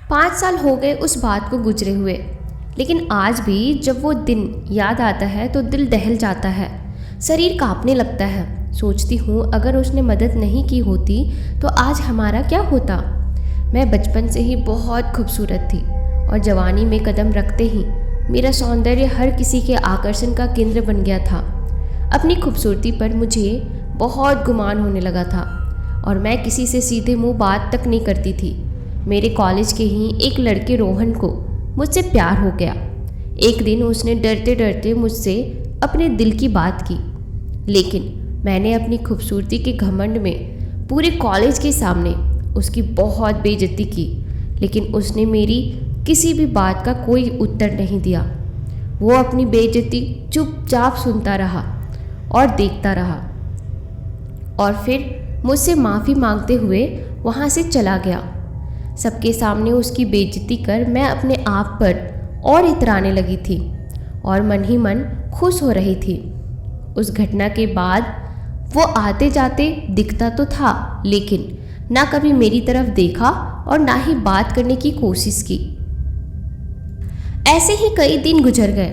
5 साल हो गए उस बात को गुजरे हुए, लेकिन आज भी जब वो दिन याद आता है तो दिल दहल जाता है, शरीर कांपने लगता है। सोचती हूँ अगर उसने मदद नहीं की होती तो आज हमारा क्या होता। मैं बचपन से ही बहुत खूबसूरत थी और जवानी में कदम रखते ही मेरा सौंदर्य हर किसी के आकर्षण का केंद्र बन गया था। अपनी खूबसूरती पर मुझे बहुत गुमान होने लगा था और मैं किसी से सीधे मुंह बात तक नहीं करती थी। मेरे कॉलेज के ही एक लड़के रोहन को मुझसे प्यार हो गया। एक दिन उसने डरते डरते मुझसे अपने दिल की बात की, लेकिन मैंने अपनी खूबसूरती के घमंड में पूरे कॉलेज के सामने उसकी बहुत बेइज्जती की, लेकिन उसने मेरी किसी भी बात का कोई उत्तर नहीं दिया। वो अपनी बेइज्जती चुपचाप सुनता रहा और देखता रहा और फिर मुझसे माफ़ी मांगते हुए वहाँ से चला गया। सबके सामने उसकी बेइज्जती कर मैं अपने आप पर और इतराने लगी थी और मन ही मन खुश हो रही थी। उस घटना के बाद वो आते जाते दिखता तो था, लेकिन ना कभी मेरी तरफ देखा और ना ही बात करने की कोशिश की। ऐसे ही कई दिन गुजर गए।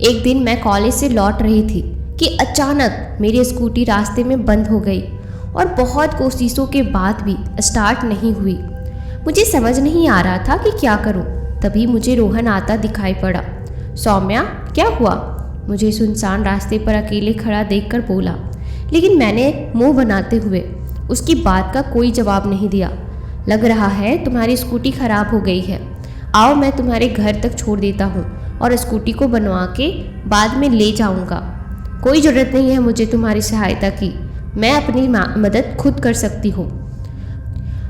एक दिन मैं कॉलेज से लौट रही थी कि अचानक मेरी स्कूटी रास्ते में बंद हो गई और बहुत कोशिशों के बाद भी स्टार्ट नहीं हुई। मुझे समझ नहीं आ रहा था कि क्या करूं। तभी मुझे रोहन आता दिखाई पड़ा। सौम्या, क्या हुआ? मुझे सुनसान रास्ते पर अकेले खड़ा देखकर बोला, लेकिन मैंने मुंह बनाते हुए उसकी बात का कोई जवाब नहीं दिया। लग रहा है तुम्हारी स्कूटी खराब हो गई है। आओ मैं तुम्हारे घर तक छोड़ देता हूँ और स्कूटी को बनवा के बाद में ले जाऊँगा। कोई ज़रूरत नहीं है मुझे तुम्हारी सहायता की, मैं अपनी मदद खुद कर सकती हूँ।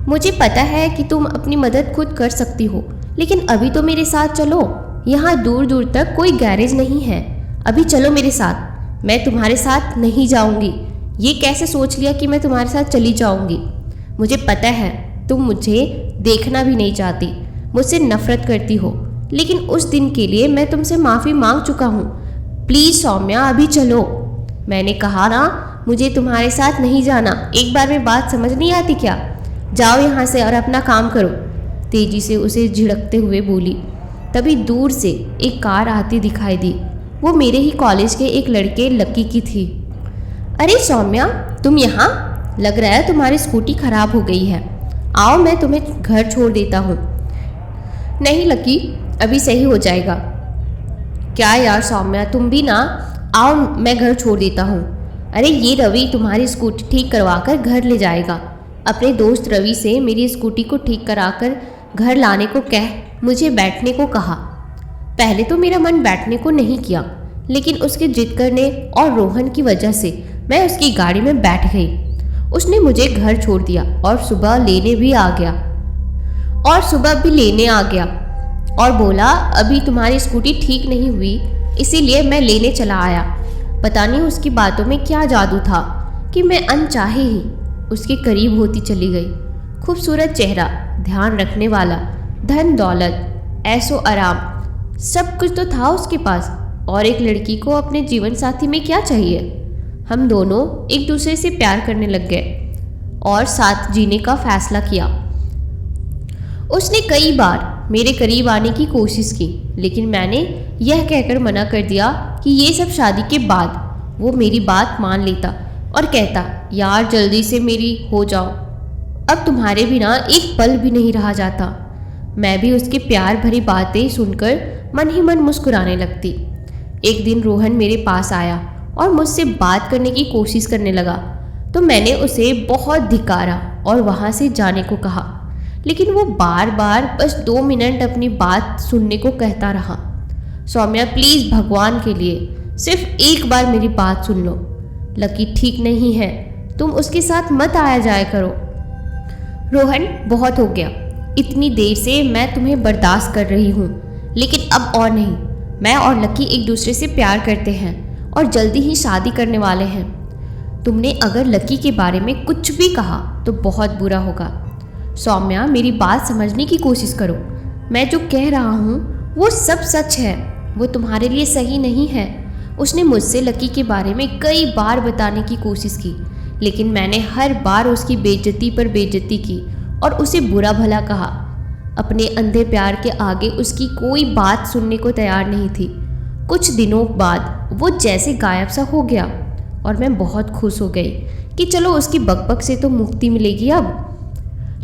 मुझे पता है कि तुम अपनी मदद खुद कर सकती हो, लेकिन अभी तो मेरे साथ चलो। यहाँ दूर दूर तक कोई गैरेज नहीं है। अभी चलो मेरे साथ। मैं तुम्हारे साथ नहीं जाऊँगी। ये कैसे सोच लिया कि मैं तुम्हारे साथ चली जाऊँगी? मुझे पता है तुम मुझे देखना भी नहीं चाहती, मुझसे नफरत करती हो, लेकिन उस दिन के लिए मैं तुमसे माफ़ी मांग चुका हूँ। प्लीज़ सौम्या, अभी चलो। मैंने कहा ना, मुझे तुम्हारे साथ नहीं जाना। एक बार में बात समझ नहीं आती क्या? जाओ यहाँ से और अपना काम करो, तेजी से उसे झिड़कते हुए बोली। तभी दूर से एक कार आती दिखाई दी। वो मेरे ही कॉलेज के एक लड़के लकी की थी। अरे सौम्या, तुम यहाँ? लग रहा है तुम्हारी स्कूटी खराब हो गई है। आओ मैं तुम्हें घर छोड़ देता हूँ। नहीं लकी, अभी सही हो जाएगा। क्या यार सौम्या, तुम भी ना। आओ मैं घर छोड़ देता हूँ। अरे ये रवि तुम्हारी स्कूटी ठीक करवा कर घर ले जाएगा। अपने दोस्त रवि से मेरी स्कूटी को ठीक कराकर घर लाने को कह मुझे बैठने को कहा। पहले तो मेरा मन बैठने को नहीं किया, लेकिन उसके जिद करने और रोहन की वजह से मैं उसकी गाड़ी में बैठ गई। उसने मुझे घर छोड़ दिया और सुबह भी लेने आ गया और बोला अभी तुम्हारी स्कूटी ठीक नहीं हुई, इसीलिए मैं लेने चला आया। पता नहीं उसकी बातों में क्या जादू था कि मैं अनचाहे ही उसके करीब होती चली गई। खूबसूरत चेहरा, ध्यान रखने वाला, धन दौलत, ऐशो आराम, सब कुछ तो था उसके पास। और एक लड़की को अपने जीवन साथी में क्या चाहिए? हम दोनों एक दूसरे से प्यार करने लग गए और साथ जीने का फैसला किया। उसने कई बार मेरे करीब आने की कोशिश की, लेकिन मैंने यह कहकर मना कर दिया कि ये सब शादी के बाद। वो मेरी बात मान लेता और कहता, यार जल्दी से मेरी हो जाओ, अब तुम्हारे बिना एक पल भी नहीं रहा जाता। मैं भी उसकी प्यार भरी बातें सुनकर मन ही मन मुस्कुराने लगती। एक दिन रोहन मेरे पास आया और मुझसे बात करने की कोशिश करने लगा, तो मैंने उसे बहुत धिक्कारा और वहाँ से जाने को कहा, लेकिन वो बार बार बस 2 मिनट अपनी बात सुनने को कहता रहा। सौम्या प्लीज़, भगवान के लिए सिर्फ एक बार मेरी बात सुन लो। लकी ठीक नहीं है, तुम उसके साथ मत आया जाया करो। रोहन, बहुत हो गया। इतनी देर से मैं तुम्हें बर्दाश्त कर रही हूँ, लेकिन अब और नहीं। मैं और लकी एक दूसरे से प्यार करते हैं और जल्दी ही शादी करने वाले हैं। तुमने अगर लकी के बारे में कुछ भी कहा तो बहुत बुरा होगा। सौम्या, मेरी बात समझने की कोशिश करो। मैं जो कह रहा हूँ वो सब सच है। वो तुम्हारे लिए सही नहीं है। उसने मुझसे लकी के बारे में कई बार बताने की कोशिश की, लेकिन मैंने हर बार उसकी बेइज्जती पर बेइज्जती की और उसे बुरा भला कहा। अपने अंधे प्यार के आगे उसकी कोई बात सुनने को तैयार नहीं थी। कुछ दिनों बाद वो जैसे गायब सा हो गया और मैं बहुत खुश हो गई कि चलो उसकी बकबक से तो मुक्ति मिलेगी अब।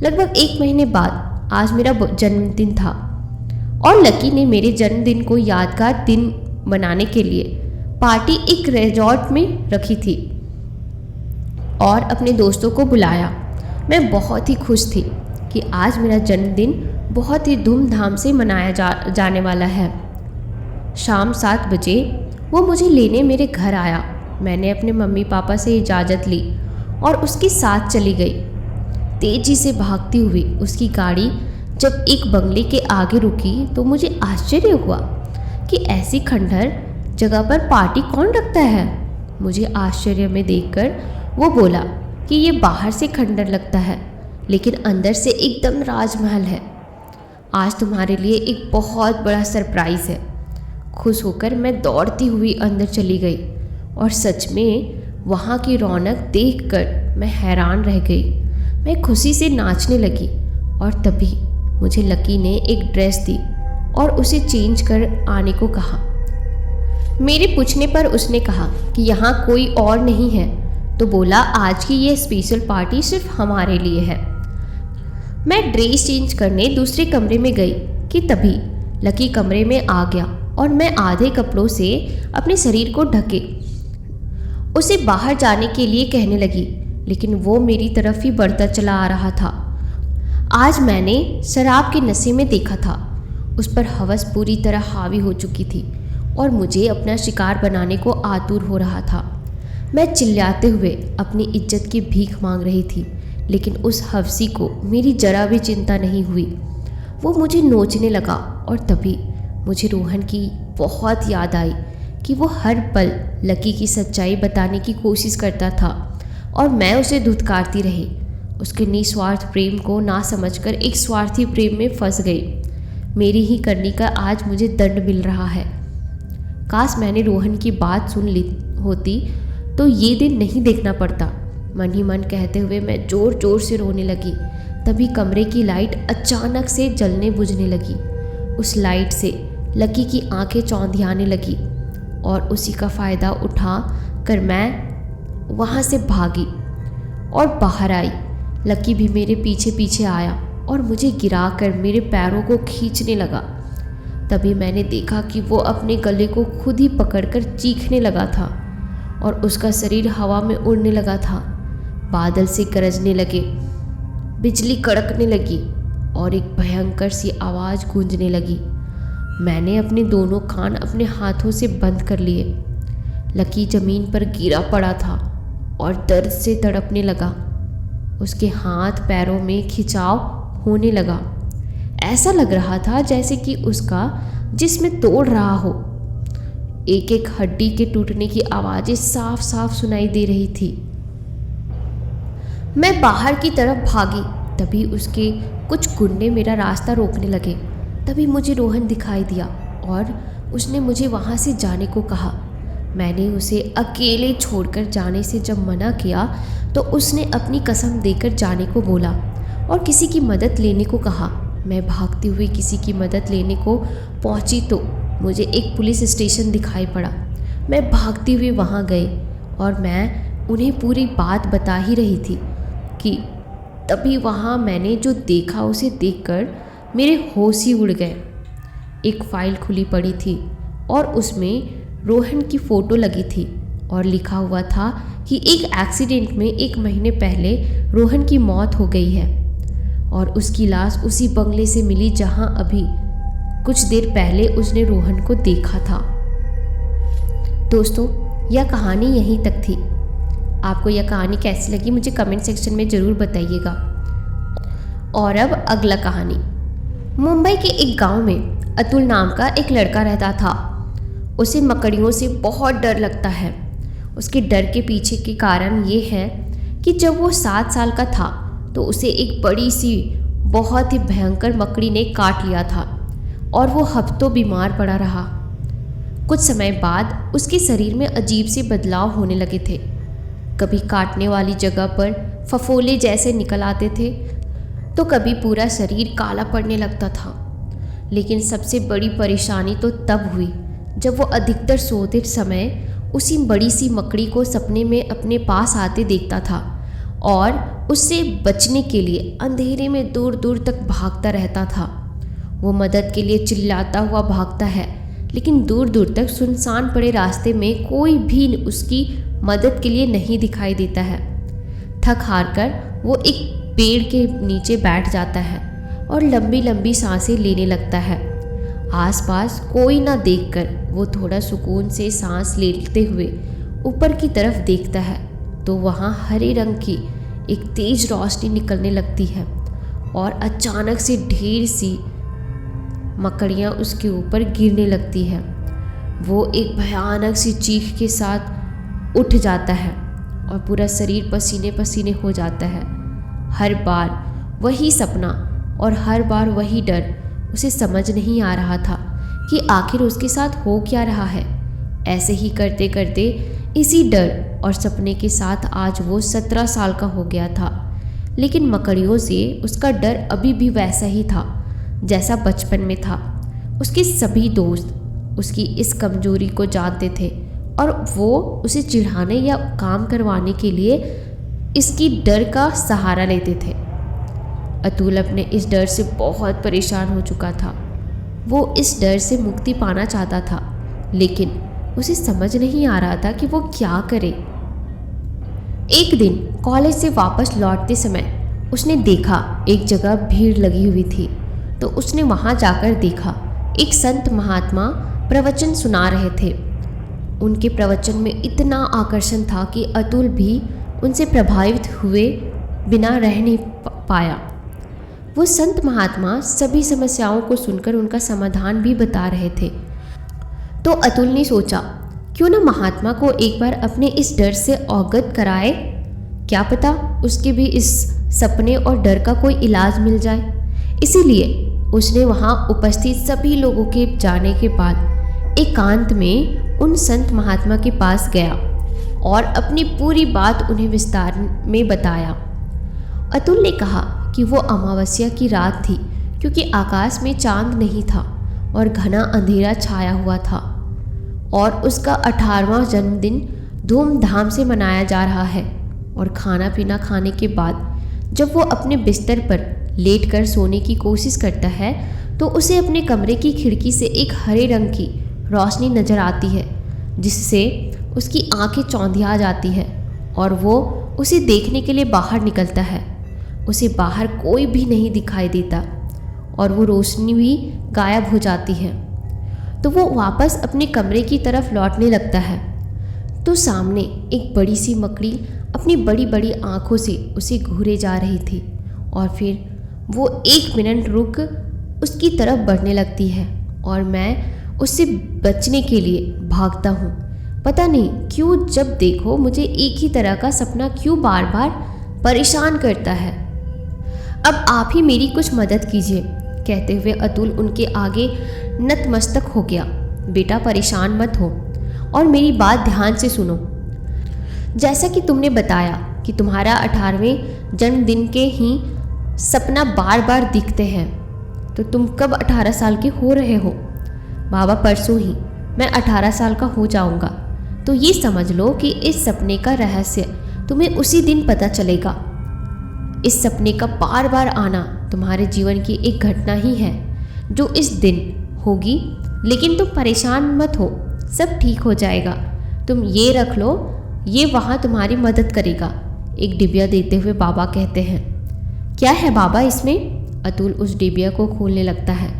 लगभग 1 महीने बाद आज मेरा जन्मदिन था और लकी ने मेरे जन्मदिन को यादगार दिन बनाने के लिए पार्टी एक रिजॉर्ट में रखी थी और अपने दोस्तों को बुलाया। मैं बहुत ही खुश थी कि आज मेरा जन्मदिन बहुत ही धूमधाम से मनाया जाने वाला है। शाम 7 बजे वो मुझे लेने मेरे घर आया। मैंने अपने मम्मी पापा से इजाज़त ली और उसके साथ चली गई। तेज़ी से भागती हुई उसकी गाड़ी जब एक बंगले के आगे रुकी तो मुझे आश्चर्य हुआ कि ऐसी खंडहर जगह पर पार्टी कौन रखता है। मुझे आश्चर्य में देखकर वो बोला कि ये बाहर से खंडहर लगता है लेकिन अंदर से एकदम राजमहल है। आज तुम्हारे लिए एक बहुत बड़ा सरप्राइज़ है। खुश होकर मैं दौड़ती हुई अंदर चली गई और सच में वहाँ की रौनक देखकर मैं हैरान रह गई। मैं खुशी से नाचने लगी और तभी मुझे लकी ने एक ड्रेस दी और उसे चेंज कर आने को कहा। मेरे पूछने पर उसने कहा कि यहाँ कोई और नहीं है, तो बोला आज की ये स्पेशल पार्टी सिर्फ हमारे लिए है। मैं ड्रेस चेंज करने दूसरे कमरे में गई कि तभी लकी कमरे में आ गया और मैं आधे कपड़ों से अपने शरीर को ढके उसे बाहर जाने के लिए कहने लगी, लेकिन वो मेरी तरफ ही बढ़ता चला आ रहा था। आज मैंने शराब के नशे में देखा था। उस पर हवस पूरी तरह हावी हो चुकी थी और मुझे अपना शिकार बनाने को आतुर हो रहा था। मैं चिल्लाते हुए अपनी इज्जत की भीख मांग रही थी, लेकिन उस हवसी को मेरी जरा भी चिंता नहीं हुई। वो मुझे नोचने लगा और तभी मुझे रोहन की बहुत याद आई कि वो हर पल लकी की सच्चाई बताने की कोशिश करता था और मैं उसे धुतकारती रही। उसके निस्वार्थ प्रेम को ना समझकर एक स्वार्थी प्रेम में फंस गई। मेरी ही करनी का आज मुझे दंड मिल रहा है। काश मैंने रोहन की बात सुन ली होती तो ये दिन नहीं देखना पड़ता। मन ही मन कहते हुए मैं ज़ोर ज़ोर से रोने लगी। तभी कमरे की लाइट अचानक से जलने बुझने लगी। उस लाइट से लकी की आंखें चौंधियाने लगी और उसी का फ़ायदा उठा कर मैं वहाँ से भागी और बाहर आई। लकी भी मेरे पीछे पीछे आया और मुझे गिराकर मेरे पैरों को खींचने लगा। तभी मैंने देखा कि वो अपने गले को खुद ही पकड़कर चीखने लगा था और उसका शरीर हवा में उड़ने लगा था। बादल से गरजने लगे, बिजली कड़कने लगी और एक भयंकर सी आवाज़ गूंजने लगी। मैंने अपने दोनों कान अपने हाथों से बंद कर लिए। लकी ज़मीन पर गिरा पड़ा था और दर्द से तड़पने लगा। उसके हाथ पैरों में खिंचाव होने लगा। ऐसा लग रहा था जैसे कि उसका जिस्म तोड़ रहा हो। एक एक हड्डी के टूटने की आवाज़ें साफ साफ सुनाई दे रही थी। मैं बाहर की तरफ भागी। तभी उसके कुछ गुंडे मेरा रास्ता रोकने लगे। तभी मुझे रोहन दिखाई दिया और उसने मुझे वहाँ से जाने को कहा। मैंने उसे अकेले छोड़कर जाने से जब मना किया तो उसने अपनी कसम देकर जाने को बोला और किसी की मदद लेने को कहा। मैं भागती हुई किसी की मदद लेने को पहुंची तो मुझे एक पुलिस स्टेशन दिखाई पड़ा। मैं भागती हुई वहां गई और मैं उन्हें पूरी बात बता ही रही थी कि तभी वहां मैंने जो देखा उसे देखकर मेरे होश ही उड़ गए। एक फ़ाइल खुली पड़ी थी और उसमें रोहन की फ़ोटो लगी थी और लिखा हुआ था कि एक एक्सीडेंट में 1 महीने पहले रोहन की मौत हो गई है और उसकी लाश उसी बंगले से मिली जहां अभी कुछ देर पहले उसने रोहन को देखा था। दोस्तों, यह कहानी यहीं तक थी। आपको यह कहानी कैसी लगी मुझे कमेंट सेक्शन में ज़रूर बताइएगा। और अब अगला कहानी। मुंबई के एक गांव में अतुल नाम का एक लड़का रहता था। उसे मकड़ियों से बहुत डर लगता है। उसके डर के पीछे के कारण ये है कि जब वो 7 साल का था तो उसे एक बड़ी सी बहुत ही भयंकर मकड़ी ने काट लिया था और वो हफ्तों बीमार पड़ा रहा। कुछ समय बाद उसके शरीर में अजीब से बदलाव होने लगे थे। कभी काटने वाली जगह पर फफोले जैसे निकल आते थे तो कभी पूरा शरीर काला पड़ने लगता था। लेकिन सबसे बड़ी परेशानी तो तब हुई जब वो अधिकतर सोते समय उसी बड़ी सी मकड़ी को सपने में अपने पास आते देखता था और उससे बचने के लिए अंधेरे में दूर दूर तक भागता रहता था। वो मदद के लिए चिल्लाता हुआ भागता है, लेकिन दूर दूर तक सुनसान पड़े रास्ते में कोई भी उसकी मदद के लिए नहीं दिखाई देता है। थक हार कर वो एक पेड़ के नीचे बैठ जाता है और लंबी लंबी सांसें लेने लगता है। आसपास कोई ना देखकर वो थोड़ा सुकून से सांस लेते हुए ऊपर की तरफ देखता है तो वहाँ हरे रंग की एक तेज रोशनी निकलने लगती है और अचानक से ढेर सी मकड़ियाँ उसके ऊपर गिरने लगती है। वो एक भयानक सी चीख के साथ उठ जाता है और पूरा शरीर पसीने पसीने हो जाता है। हर बार वही सपना और हर बार वही डर। उसे समझ नहीं आ रहा था कि आखिर उसके साथ हो क्या रहा है। ऐसे ही करते करते इसी डर और सपने के साथ आज वो 17 साल का हो गया था। लेकिन मकड़ियों से उसका डर अभी भी वैसा ही था जैसा बचपन में था। उसके सभी दोस्त उसकी इस कमजोरी को जानते थे और वो उसे चिढ़ाने या काम करवाने के लिए इसकी डर का सहारा लेते थे। अतुल अपने इस डर से बहुत परेशान हो चुका था। वो इस डर से मुक्ति पाना चाहता था, लेकिन उसे समझ नहीं आ रहा था कि वो क्या करे। एक दिन कॉलेज से वापस लौटते समय उसने देखा एक जगह भीड़ लगी हुई थी, तो उसने वहाँ जाकर देखा एक संत महात्मा प्रवचन सुना रहे थे। उनके प्रवचन में इतना आकर्षण था कि अतुल भी उनसे प्रभावित हुए बिना रह नहीं पाया। वो संत महात्मा सभी समस्याओं को सुनकर उनका समाधान भी बता रहे थे। तो अतुल ने सोचा, क्यों ना महात्मा को एक बार अपने इस डर से अवगत कराए। क्या पता उसके भी इस सपने और डर का कोई इलाज मिल जाए। इसीलिए उसने वहाँ उपस्थित सभी लोगों के जाने के बाद एकांत में उन संत महात्मा के पास गया और अपनी पूरी बात उन्हें विस्तार में बताया। अतुल ने कहा कि वो अमावस्या की रात थी, क्योंकि आकाश में चांद नहीं था और घना अंधेरा छाया हुआ था और उसका 18वां जन्मदिन धूमधाम से मनाया जा रहा है। और खाना पीना खाने के बाद जब वो अपने बिस्तर पर लेटकर सोने की कोशिश करता है तो उसे अपने कमरे की खिड़की से एक हरे रंग की रोशनी नज़र आती है, जिससे उसकी आंखें चौंधिया जाती है और वो उसे देखने के लिए बाहर निकलता है। उसे बाहर कोई भी नहीं दिखाई देता और वो रोशनी भी गायब हो जाती है। तो वो वापस अपने कमरे की तरफ लौटने लगता है तो सामने एक बड़ी सी मकड़ी अपनी बड़ी बड़ी आँखों से उसे घूरे जा रही थी और फिर वो 1 मिनट रुक उसकी तरफ बढ़ने लगती है और मैं उससे बचने के लिए भागता हूँ। पता नहीं क्यों जब देखो मुझे एक ही तरह का सपना क्यों बार बार परेशान करता है। अब आप ही मेरी कुछ मदद कीजिए। कहते हुए अतुल उनके आगे नतमस्तक हो गया। बेटा परेशान मत हो और मेरी बात ध्यान से सुनो। जैसा कि तुमने बताया कि तुम्हारा 18वें जन्मदिन के ही सपना बार बार दिखते हैं, तो तुम कब 18 साल के हो रहे हो? बाबा परसों ही मैं 18 साल का हो जाऊंगा। तो ये समझ लो कि इस सपने का रहस्य तुम्हें उसी दिन पता चलेगा। इस सपने का बार बार आना तुम्हारे जीवन की एक घटना ही है जो इस दिन होगी, लेकिन तुम परेशान मत हो, सब ठीक हो जाएगा। तुम ये रख लो, ये वहाँ तुम्हारी मदद करेगा। एक डिबिया देते हुए बाबा कहते हैं। क्या है बाबा इसमें? अतुल उस डिबिया को खोलने लगता है,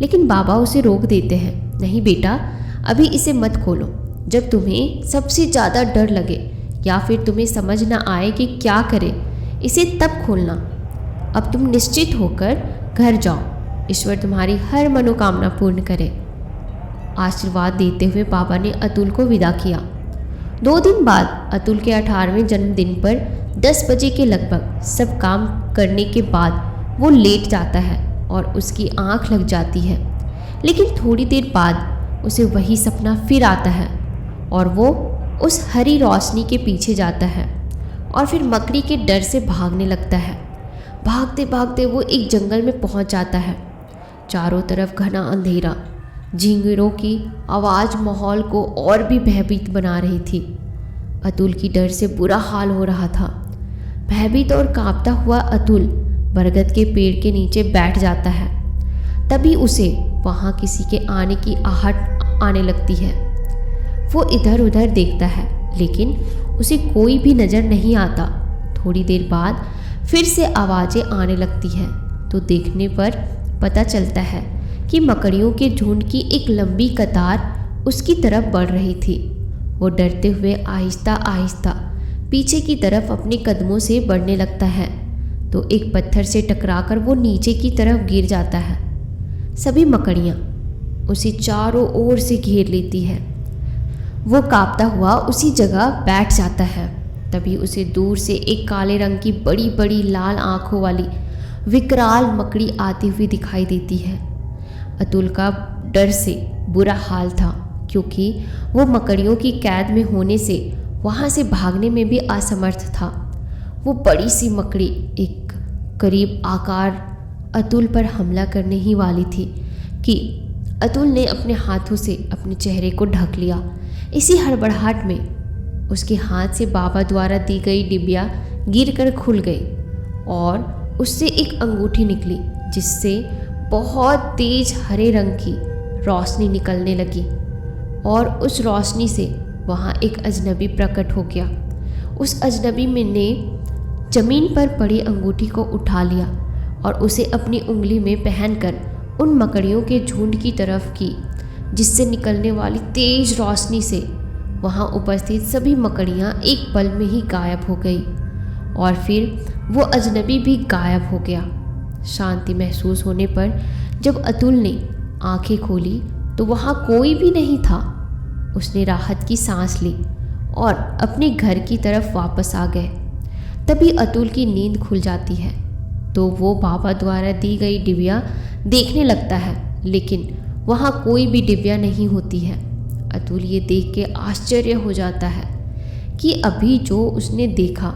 लेकिन बाबा उसे रोक देते हैं। नहीं बेटा, अभी इसे मत खोलो। जब तुम्हें सबसे ज़्यादा डर लगे या फिर तुम्हें समझ ना आए कि क्या करें, इसे तब खोलना। अब तुम निश्चित होकर घर जाओ। ईश्वर तुम्हारी हर मनोकामना पूर्ण करे। आशीर्वाद देते हुए बाबा ने अतुल को विदा किया। 2 दिन बाद अतुल के 18वें जन्मदिन पर 10 बजे के लगभग सब काम करने के बाद वो लेट जाता है और उसकी आंख लग जाती है। लेकिन थोड़ी देर बाद उसे वही सपना फिर आता है और वो उस हरी रोशनी के पीछे जाता है और फिर मकड़ी के डर से भागने लगता है। भागते भागते वो एक जंगल में पहुंच जाता है। चारों तरफ घना अंधेरा, झींगुरों की आवाज़ माहौल को और भी भयभीत बना रही थी। अतुल की डर से बुरा हाल हो रहा था। भयभीत और कांपता हुआ अतुल बरगद के पेड़ के नीचे बैठ जाता है। तभी उसे वहाँ किसी के आने की आहट आने लगती है। वो इधर उधर देखता है, लेकिन उसे कोई भी नज़र नहीं आता। थोड़ी देर बाद फिर से आवाज़ें आने लगती हैं, तो देखने पर पता चलता है कि मकड़ियों के झुंड की एक लंबी कतार उसकी तरफ बढ़ रही थी। वो डरते हुए आहिस्ता आहिस्ता पीछे की तरफ अपने कदमों से बढ़ने लगता है, तो एक पत्थर से टकराकर वो नीचे की तरफ गिर जाता है। सभी मकड़ियाँ उसे चारों ओर से घेर लेती है। वो कांपता हुआ उसी जगह बैठ जाता है। तभी उसे दूर से एक काले रंग की बड़ी बड़ी लाल आँखों वाली विकराल मकड़ी आती हुई दिखाई देती है। अतुल का डर से बुरा हाल था, क्योंकि वो मकड़ियों की कैद में होने से वहाँ से भागने में भी असमर्थ था। वो बड़ी सी मकड़ी एक करीब आकार अतुल पर हमला करने ही वाली थी कि अतुल ने अपने हाथों से अपने चेहरे को ढक लिया। इसी हड़बड़ाहट में उसके हाथ से बाबा द्वारा दी गई डिबिया गिरकर खुल गई और उससे एक अंगूठी निकली, जिससे बहुत तेज हरे रंग की रोशनी निकलने लगी और उस रोशनी से वहाँ एक अजनबी प्रकट हो गया। उस अजनबी ने जमीन पर पड़ी अंगूठी को उठा लिया और उसे अपनी उंगली में पहनकर उन मकड़ियों के झुंड की तरफ की, जिससे निकलने वाली तेज रोशनी से वहाँ उपस्थित सभी मकड़ियाँ एक पल में ही गायब हो गई और फिर वो अजनबी भी गायब हो गया। शांति महसूस होने पर जब अतुल ने आंखें खोली तो वहाँ कोई भी नहीं था। उसने राहत की सांस ली और अपने घर की तरफ वापस आ गए। तभी अतुल की नींद खुल जाती है, तो वो बाबा द्वारा दी गई डिबिया देखने लगता है, लेकिन वहाँ कोई भी डिबिया नहीं होती है। अतुल ये देख के आश्चर्य हो जाता है कि अभी जो उसने देखा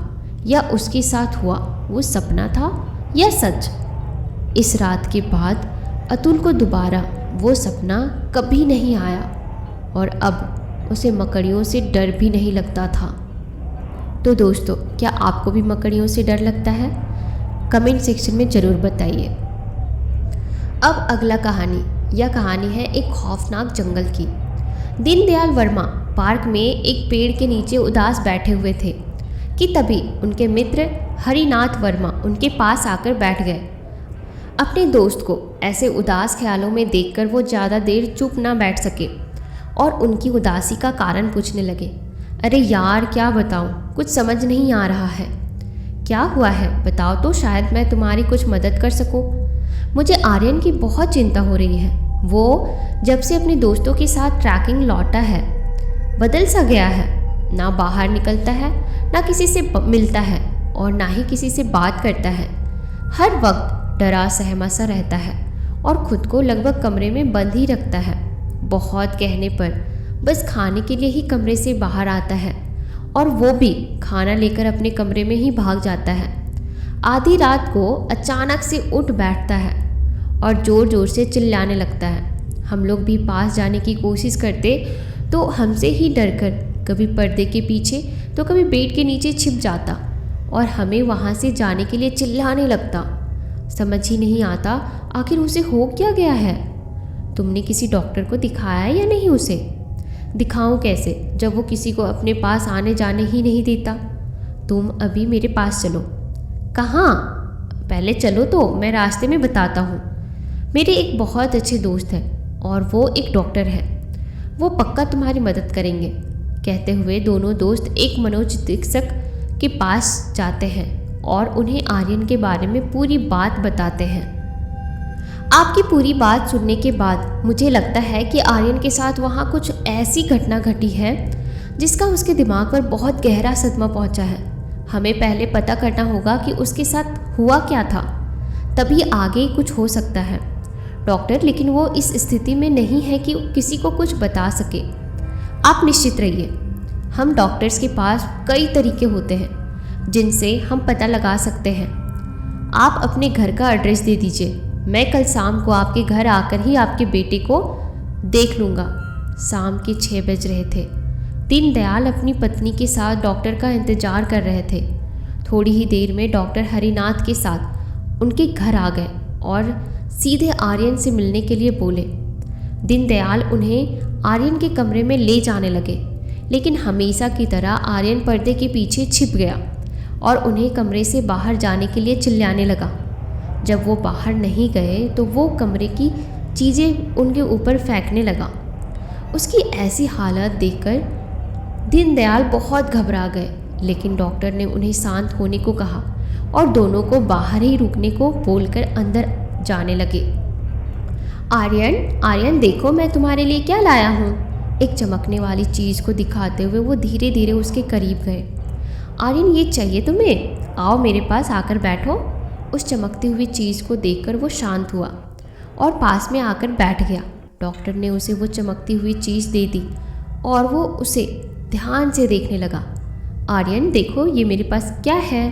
या उसके साथ हुआ वो सपना था या सच। इस रात के बाद अतुल को दोबारा वो सपना कभी नहीं आया और अब उसे मकड़ियों से डर भी नहीं लगता था। तो दोस्तों, क्या आपको भी मकड़ियों से डर लगता है? कमेंट सेक्शन में ज़रूर बताइए। अब अगला कहानी, यह कहानी है एक खौफनाक जंगल की। दीनदयाल वर्मा पार्क में एक पेड़ के नीचे उदास बैठे हुए थे कि तभी उनके मित्र हरिनाथ वर्मा उनके पास आकर बैठ गए। अपने दोस्त को ऐसे उदास ख्यालों में देखकर वो ज़्यादा देर चुप ना बैठ सके और उनकी उदासी का कारण पूछने लगे। अरे यार, क्या बताऊँ, कुछ समझ नहीं आ रहा है। क्या हुआ है बताओ तो शायद मैं तुम्हारी कुछ मदद कर सकूँ। मुझे आर्यन की बहुत चिंता हो रही है। वो जब से अपने दोस्तों के साथ ट्रैकिंग लौटा है बदल सा गया है। ना बाहर निकलता है, ना किसी से मिलता है और ना ही किसी से बात करता है। हर वक्त डरा सहमा सा रहता है और खुद को लगभग कमरे में बंद ही रखता है। बहुत कहने पर बस खाने के लिए ही कमरे से बाहर आता है और वो भी खाना लेकर अपने कमरे में ही भाग जाता है। आधी रात को अचानक से उठ बैठता है और ज़ोर ज़ोर से चिल्लाने लगता है। हम लोग भी पास जाने की कोशिश करते तो हमसे ही डरकर कभी पर्दे के पीछे तो कभी बेड के नीचे छिप जाता और हमें वहाँ से जाने के लिए चिल्लाने लगता। समझ ही नहीं आता आखिर उसे हो क्या गया है। तुमने किसी डॉक्टर को दिखाया या नहीं उसे? दिखाऊं कैसे जब वो किसी को अपने पास आने जाने ही नहीं देता। तुम अभी मेरे पास चलो। कहाँ? पहले चलो तो मैं रास्ते में बताता हूँ। मेरे एक बहुत अच्छे दोस्त हैं और वो एक डॉक्टर है, वो पक्का तुम्हारी मदद करेंगे। कहते हुए दोनों दोस्त एक मनोचिकित्सक के पास जाते हैं और उन्हें आर्यन के बारे में पूरी बात बताते हैं। आपकी पूरी बात सुनने के बाद मुझे लगता है कि आर्यन के साथ वहाँ कुछ ऐसी घटना घटी है जिसका उसके दिमाग पर बहुत गहरा सदमा पहुँचा है। हमें पहले पता करना होगा कि उसके साथ हुआ क्या था, तभी आगे कुछ हो सकता है डॉक्टर। लेकिन वो इस स्थिति में नहीं है कि किसी को कुछ बता सके। आप निश्चित रहिए, हम डॉक्टर्स के पास कई तरीके होते हैं जिनसे हम पता लगा सकते हैं। आप अपने घर का एड्रेस दे दीजिए, मैं कल शाम को आपके घर आकर ही आपके बेटे को देख लूँगा। शाम के 6 बज रहे थे। दीनदयाल अपनी पत्नी के साथ डॉक्टर का इंतजार कर रहे थे। थोड़ी ही देर में डॉक्टर हरिनाथ के साथ उनके घर आ गए और सीधे आर्यन से मिलने के लिए बोले। दीनदयाल उन्हें आर्यन के कमरे में ले जाने लगे, लेकिन हमेशा की तरह आर्यन पर्दे के पीछे छिप गया और उन्हें कमरे से बाहर जाने के लिए चिल्लाने लगा। जब वो बाहर नहीं गए तो वो कमरे की चीज़ें उनके ऊपर फेंकने लगा। उसकी ऐसी हालत देखकर दीनदयाल बहुत घबरा गए, लेकिन डॉक्टर ने उन्हें शांत होने को कहा और दोनों को बाहर ही रुकने को बोलकर अंदर जाने लगे। आर्यन, आर्यन देखो मैं तुम्हारे लिए क्या लाया हूँ। एक चमकने वाली चीज़ को दिखाते हुए वो धीरे धीरे उसके करीब गए। आर्यन, ये चाहिए तुम्हें? आओ मेरे पास आकर बैठो। उस चमकती हुई चीज़ को देखकर वो शांत हुआ और पास में आकर बैठ गया। डॉक्टर ने उसे वो चमकती हुई चीज़ दे दी और वो उसे ध्यान से देखने लगा। आर्यन देखो ये मेरे पास क्या है।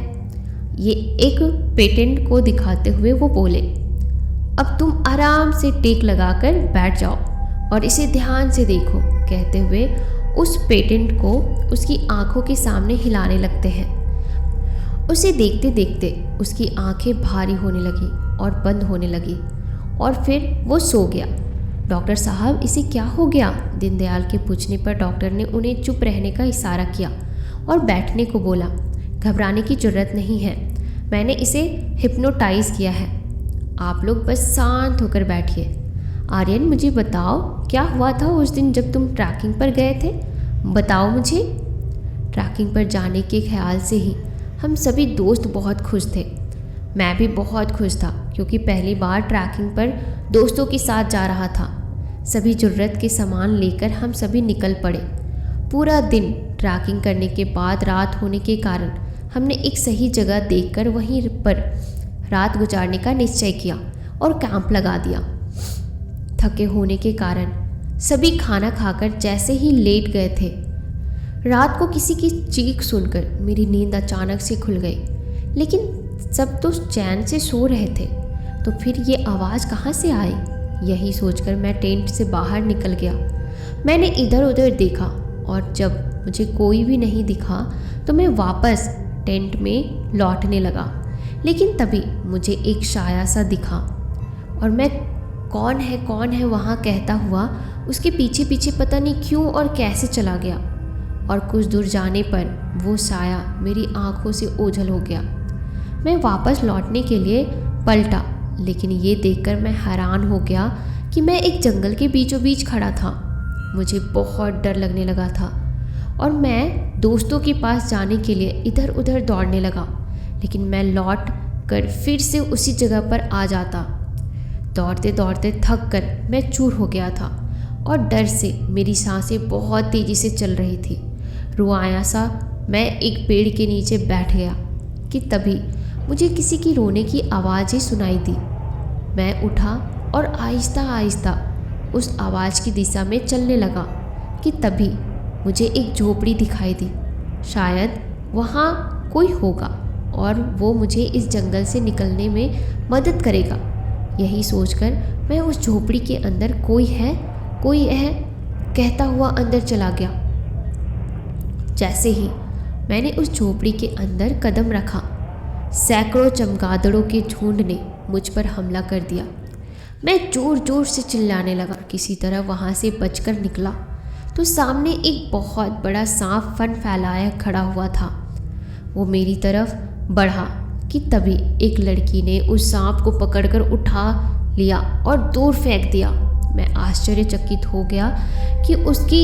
ये एक पेटेंट को दिखाते हुए वो बोले। अब तुम आराम से टेक लगाकर बैठ जाओ और इसे ध्यान से देखो, कहते हुए उस पेटेंट को उसकी आंखों के सामने हिलाने लगते हैं। उसे देखते देखते उसकी आंखें भारी होने लगी और बंद होने लगी और फिर वो सो गया। डॉक्टर साहब इसे क्या हो गया? दीनदयाल के पूछने पर डॉक्टर ने उन्हें चुप रहने का इशारा किया और बैठने को बोला। घबराने की ज़रूरत नहीं है, मैंने इसे हिप्नोटाइज़ किया है। आप लोग बस शांत होकर बैठिए। आर्यन मुझे बताओ क्या हुआ था उस दिन जब तुम ट्रैकिंग पर गए थे? बताओ मुझे। ट्रैकिंग पर जाने के ख्याल से ही हम सभी दोस्त बहुत खुश थे। मैं भी बहुत खुश था क्योंकि पहली बार ट्रैकिंग पर दोस्तों के साथ जा रहा था। सभी ज़रूरत के सामान लेकर हम सभी निकल पड़े। पूरा दिन ट्रैकिंग करने के बाद रात होने के कारण हमने एक सही जगह देखकर वहीं पर रात गुजारने का निश्चय किया और कैंप लगा दिया। थके होने के कारण सभी खाना खाकर जैसे ही लेट गए थे, रात को किसी की चीख सुनकर मेरी नींद अचानक से खुल गई। लेकिन सब तो चैन से सो रहे थे, तो फिर ये आवाज़ कहाँ से आई? यही सोचकर मैं टेंट से बाहर निकल गया। मैंने इधर उधर देखा और जब मुझे कोई भी नहीं दिखा तो मैं वापस टेंट में लौटने लगा। लेकिन तभी मुझे एक साया सा दिखा और मैं कौन है वहाँ कहता हुआ उसके पीछे पीछे पता नहीं क्यों और कैसे चला गया और कुछ दूर जाने पर वो साया मेरी आंखों से ओझल हो गया। मैं वापस लौटने के लिए पलटा, लेकिन ये देखकर मैं हैरान हो गया कि मैं एक जंगल के बीचों बीच खड़ा था। मुझे बहुत डर लगने लगा था और मैं दोस्तों के पास जाने के लिए इधर उधर दौड़ने लगा, लेकिन मैं लौट कर फिर से उसी जगह पर आ जाता। दौड़ते दौड़ते थक कर मैं चूर हो गया था और डर से मेरी सांसें बहुत तेज़ी से चल रही थी। रुआया सा मैं एक पेड़ के नीचे बैठ गया कि तभी मुझे किसी की रोने की आवाज़ ही सुनाई दी। मैं उठा और आहिस्ता आहिस्ता उस आवाज़ की दिशा में चलने लगा कि तभी मुझे एक झोपड़ी दिखाई दी। शायद वहाँ कोई होगा और वो मुझे इस जंगल से निकलने में मदद करेगा। यही सोचकर मैं उस झोपड़ी के अंदर कोई है कहता हुआ अंदर चला गया। जैसे ही मैंने उस झोपड़ी के अंदर कदम रखा, सैकड़ों चमगादड़ों के झुंड ने मुझ पर हमला कर दिया। मैं ज़ोर ज़ोर से चिल्लाने लगा। किसी तरह वहाँ से बचकर निकला तो सामने एक बहुत बड़ा सांप फन फैलाया खड़ा हुआ था। वो मेरी तरफ बढ़ा कि तभी एक लड़की ने उस सांप को पकड़कर उठा लिया और दूर फेंक दिया। मैं आश्चर्यचकित हो गया कि उसकी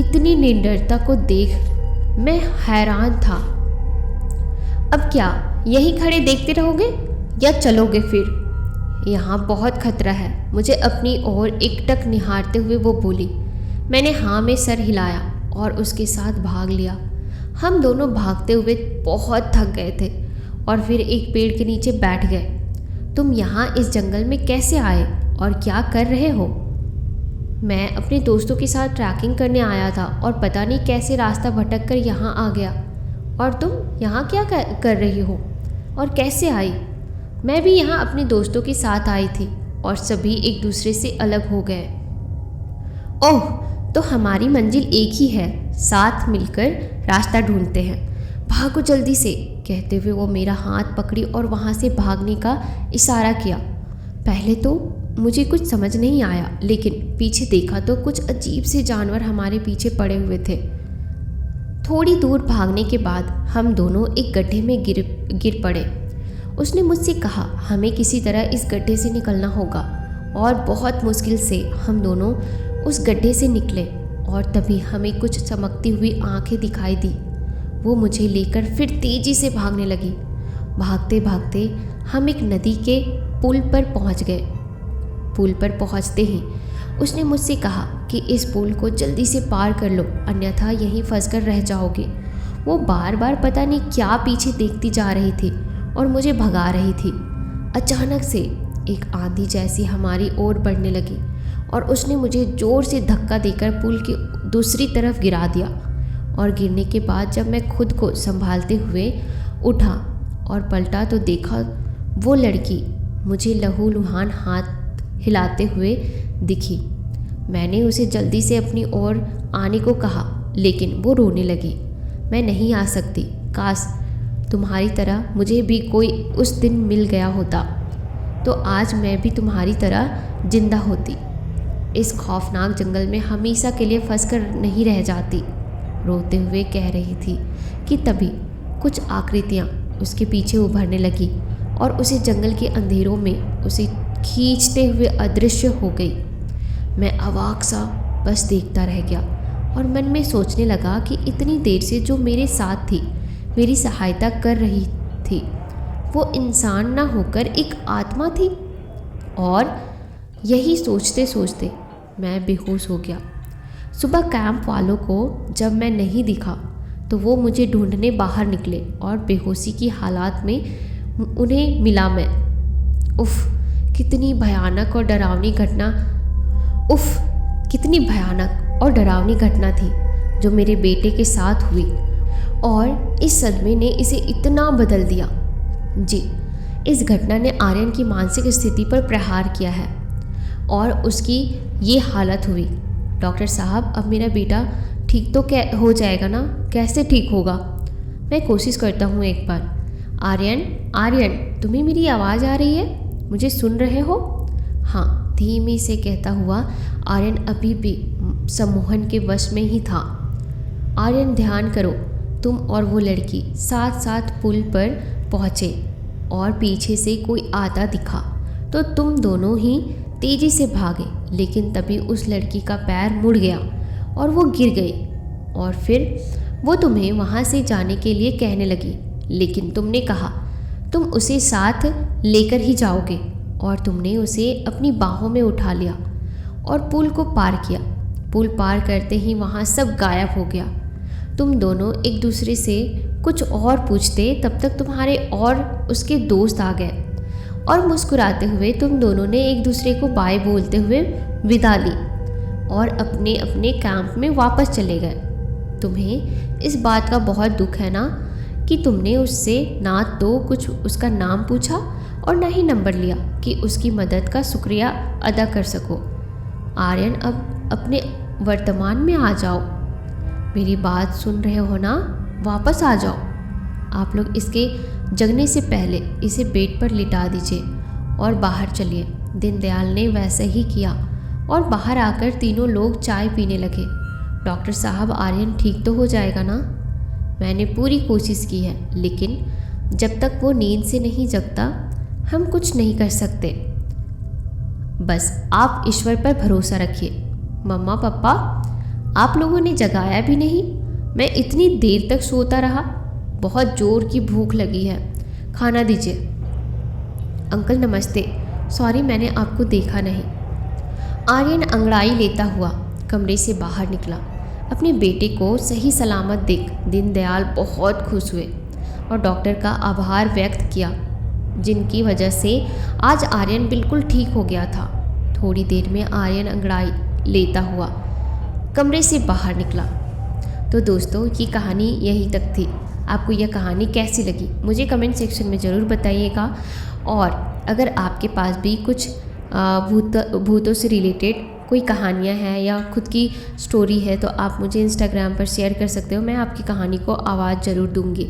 इतनी निडरता को देख मैं हैरान था। अब क्या यहीं खड़े देखते रहोगे या चलोगे फिर? यहाँ बहुत खतरा है, मुझे अपनी ओर एकटक निहारते हुए वो बोली। मैंने हाँ में सर हिलाया और उसके साथ भाग लिया। हम दोनों भागते हुए बहुत थक गए थे और फिर एक पेड़ के नीचे बैठ गए। तुम यहाँ इस जंगल में कैसे आए और क्या कर रहे हो? मैं अपने दोस्तों के साथ ट्रैकिंग करने आया था और पता नहीं कैसे रास्ता भटक कर यहाँ आ गया। और तुम यहाँ क्या कर रही हो और कैसे आई? मैं भी यहाँ अपने दोस्तों के साथ आई थी और सभी एक दूसरे से अलग हो गए। ओह, तो हमारी मंजिल एक ही है, साथ मिलकर रास्ता ढूंढते हैं, भागो जल्दी से, कहते हुए वो मेरा हाथ पकड़ी और वहाँ से भागने का इशारा किया। पहले तो मुझे कुछ समझ नहीं आया, लेकिन पीछे देखा तो कुछ अजीब से जानवर हमारे पीछे पड़े हुए थे। थोड़ी दूर भागने के बाद हम दोनों एक गड्ढे में गिर पड़े। उसने मुझसे कहा हमें किसी तरह इस गड्ढे से निकलना होगा, और बहुत मुश्किल से हम दोनों उस गड्ढे से निकले। और तभी हमें कुछ चमकती हुई आंखें दिखाई दी। वो मुझे लेकर फिर तेज़ी से भागने लगी। भागते भागते हम एक नदी के पुल पर पहुंच गए। पुल पर पहुंचते ही उसने मुझसे कहा कि इस पुल को जल्दी से पार कर लो, अन्यथा यहीं फंसकर रह जाओगे। वो बार बार पता नहीं क्या पीछे देखती जा रही थी और मुझे भगा रही थी। अचानक से एक आंधी जैसी हमारी ओर बढ़ने लगी और उसने मुझे ज़ोर से धक्का देकर पुल की दूसरी तरफ गिरा दिया। और गिरने के बाद जब मैं खुद को संभालते हुए उठा और पलटा तो देखा वो लड़की मुझे लहूलुहान हाथ हिलाते हुए दिखी। मैंने उसे जल्दी से अपनी ओर आने को कहा, लेकिन वो रोने लगी। मैं नहीं आ सकती, काश तुम्हारी तरह मुझे भी कोई उस दिन मिल गया होता, तो आज मैं भी तुम्हारी तरह जिंदा होती, इस खौफनाक जंगल में हमेशा के लिए फंसकर नहीं रह जाती। रोते हुए कह रही थी कि तभी कुछ आकृतियाँ उसके पीछे उभरने लगी और उसे जंगल के अंधेरों में उसे खींचते हुए अदृश्य हो गई। मैं अवाक सा बस देखता रह गया और मन में सोचने लगा कि इतनी देर से जो मेरे साथ थी, मेरी सहायता कर रही थी, वो इंसान ना होकर एक आत्मा थी। और यही सोचते सोचते मैं बेहोश हो गया। सुबह कैंप वालों को जब मैं नहीं दिखा तो वो मुझे ढूंढने बाहर निकले और बेहोशी की हालात में उन्हें मिला मैं। उफ़, कितनी भयानक और डरावनी घटना थी जो मेरे बेटे के साथ हुई, और इस सदमे ने इसे इतना बदल दिया। जी, इस घटना ने आर्यन की मानसिक स्थिति पर प्रहार किया है और उसकी ये हालत हुई। डॉक्टर साहब, अब मेरा बेटा ठीक तो हो जाएगा ना? कैसे ठीक होगा? मैं कोशिश करता हूँ एक बार। आर्यन, तुम्हें मेरी आवाज़ आ रही है? मुझे सुन रहे हो? हाँ, धीमे से कहता हुआ आर्यन अभी भी सम्मोहन के वश में ही था। आर्यन, ध्यान करो, तुम और वो लड़की साथ साथ पुल पर पहुँचे और पीछे से कोई आता दिखा तो तुम दोनों ही तेज़ी से भागे, लेकिन तभी उस लड़की का पैर मुड़ गया और वो गिर गई। और फिर वो तुम्हें वहाँ से जाने के लिए कहने लगी, लेकिन तुमने कहा तुम उसे साथ लेकर ही जाओगे, और तुमने उसे अपनी बाहों में उठा लिया और पुल को पार किया। पुल पार करते ही वहाँ सब गायब हो गया। तुम दोनों एक दूसरे से कुछ और पूछते, तब तक तुम्हारे और उसके दोस्त आ गए और मुस्कुराते हुए तुम दोनों ने एक दूसरे को बाय बोलते हुए विदा ली और अपने अपने कैंप में वापस चले गए। तुम्हें इस बात का बहुत दुख है ना कि तुमने उससे ना तो कुछ उसका नाम पूछा और ना ही नंबर लिया कि उसकी मदद का शुक्रिया अदा कर सको। आर्यन, अब अपने वर्तमान में आ जाओ। मेरी बात सुन रहे हो ना? वापस आ जाओ। आप लोग इसके जगने से पहले इसे बेड पर लिटा दीजिए और बाहर चलिए। दीनदयाल ने वैसे ही किया और बाहर आकर तीनों लोग चाय पीने लगे। डॉक्टर साहब, आर्यन ठीक तो हो जाएगा ना? मैंने पूरी कोशिश की है, लेकिन जब तक वो नींद से नहीं जगता हम कुछ नहीं कर सकते। बस आप ईश्वर पर भरोसा रखिए। मम्मा पापा, आप लोगों ने जगाया भी नहीं। मैं इतनी देर तक सोता रहा। बहुत ज़ोर की भूख लगी है, खाना दीजिए। अंकल नमस्ते, सॉरी मैंने आपको देखा नहीं। आर्यन अंगड़ाई लेता हुआ कमरे से बाहर निकला। अपने बेटे को सही सलामत देख दीनदयाल बहुत खुश हुए और डॉक्टर का आभार व्यक्त किया, जिनकी वजह से आज आर्यन बिल्कुल ठीक हो गया था। थोड़ी देर में आर्यन अंगड़ाई लेता हुआ कमरे से बाहर निकला। तो दोस्तों, ये कहानी यहीं तक थी। आपको यह कहानी कैसी लगी मुझे कमेंट सेक्शन में ज़रूर बताइएगा और अगर आपके पास भी कुछ भूतों से रिलेटेड कोई कहानियाँ हैं या खुद की स्टोरी है तो आप मुझे इंस्टाग्राम पर शेयर कर सकते हो। मैं आपकी कहानी को आवाज़ ज़रूर दूँगी।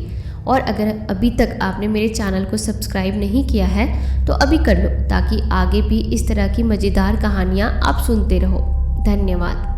और अगर अभी तक आपने मेरे चैनल को सब्सक्राइब नहीं किया है तो अभी कर लो, ताकि आगे भी इस तरह की मज़ेदार कहानियाँ आप सुनते रहो। धन्यवाद।